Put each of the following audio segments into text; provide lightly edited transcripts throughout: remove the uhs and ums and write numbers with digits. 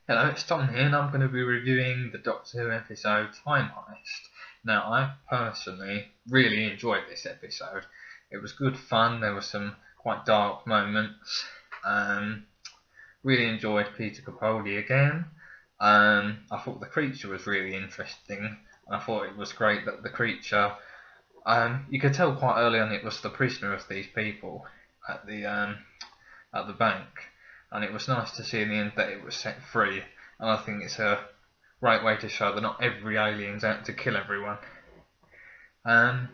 Hello, it's Tom here, and I'm going to be reviewing the Doctor Who episode Time Heist. Now, I personally really enjoyed this episode. It was good fun, there were some quite dark moments. Really enjoyed Peter Capaldi again. I thought the creature was really interesting, and I thought it was great that the creature, you could tell quite early on it was the prisoner of these people at the bank. And it was nice to see in the end that it was set free, and I think it's a great way to show that not every alien's out to kill everyone. One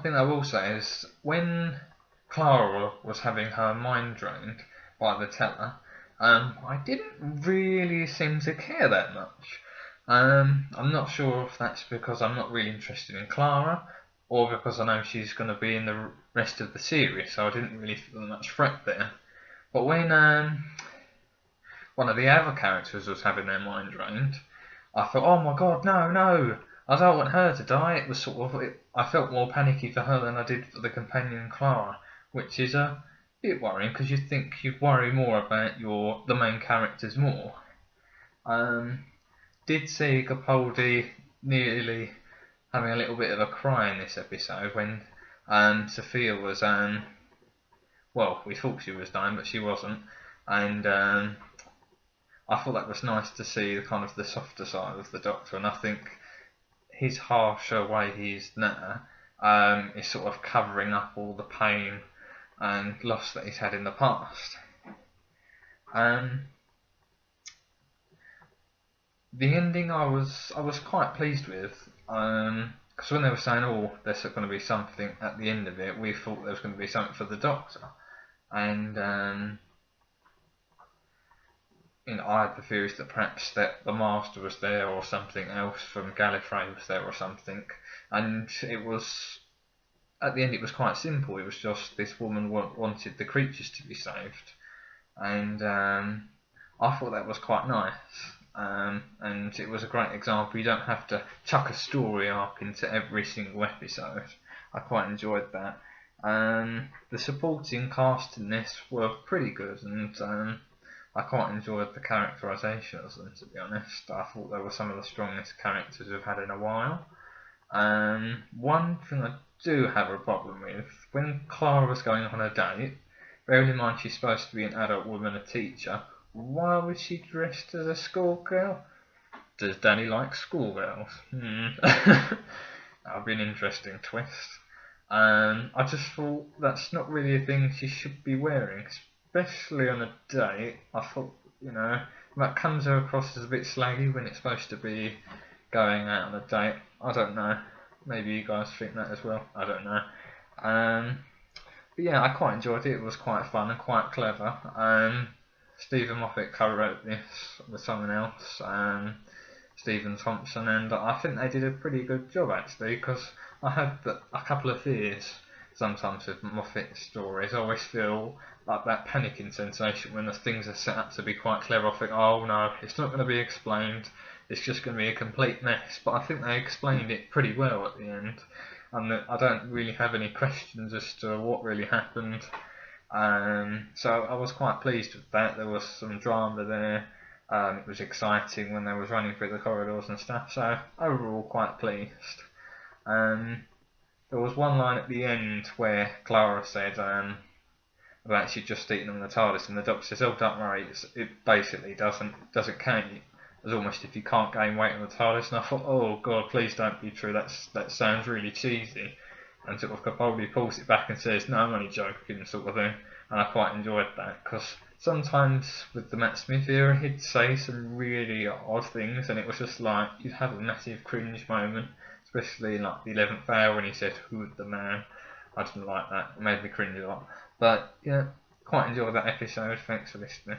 thing I will say is when Clara was having her mind drained by the teller, I didn't really seem to care that much. I'm not sure if that's because I'm not really interested in Clara, or because I know she's going to be in the rest of the series, so I didn't really feel much threat there. But when one of the other characters was having their mind drained, I thought, oh my god, no, no, I don't want her to die. It was I felt more panicky for her than I did for the companion Clara, which is a bit worrying because you'd think you'd worry more about the main characters more. Did see Capaldi nearly having a little bit of a cry in this episode when Sophia was well, we thought she was dying, but she wasn't, and I thought that was nice to see the softer side of the Doctor, and I think his harsher way he is now is sort of covering up all the pain and loss that he's had in the past. The ending I was quite pleased with, because when they were saying, oh, there's going to be something at the end of it, we thought there was going to be something for the Doctor. And I had the theories that perhaps that the Master was there or something else from Gallifrey was there or something. And it was, at the end it was quite simple. It was just this woman wanted the creatures to be saved. And I thought that was quite nice. And it was a great example. You don't have to chuck a story arc into every single episode. I quite enjoyed that. The supporting cast in this were pretty good, and I quite enjoyed the characterisation of them, to be honest. I thought they were some of the strongest characters we've had in a while. One thing I do have a problem with, when Clara was going on a date, bearing in mind she's supposed to be an adult woman, a teacher, why was she dressed as a schoolgirl? Does Danny like schoolgirls? That would be an interesting twist. I just thought that's not really a thing she should be wearing, especially on a date. I thought, that comes across as a bit slaggy when it's supposed to be going out on a date. I don't know. Maybe you guys think that as well. I don't know. But yeah, I quite enjoyed it. It was quite fun and quite clever. Stephen Moffat co-wrote this with someone else, Stephen Thompson, and I think they did a pretty good job actually, because I had a couple of fears sometimes with Moffat stories. I always feel like that panicking sensation when the things are set up to be quite clever. I think, oh no, it's not going to be explained, it's just going to be a complete mess. But I think they explained it pretty well at the end, and I don't really have any questions as to what really happened. So I was quite pleased with that. There was some drama there. It was exciting when they was running through the corridors and stuff. So overall, quite pleased. There was one line at the end where Clara said about she'd just eaten on the TARDIS, and the Doctor says, "Oh, don't worry, it basically doesn't count you." It's almost if you can't gain weight on the TARDIS. And I thought, oh god, please don't be true. That sounds really cheesy. And sort of Capaldi pulls it back and says, no, I'm only joking, sort of thing. And I quite enjoyed that, because sometimes with the Matt Smith era, he'd say some really odd things, and it was just like, you'd have a massive cringe moment, especially in like the 11th hour when he said, who's the man? I didn't like that, it made me cringe a lot. But yeah, quite enjoyed that episode, thanks for listening.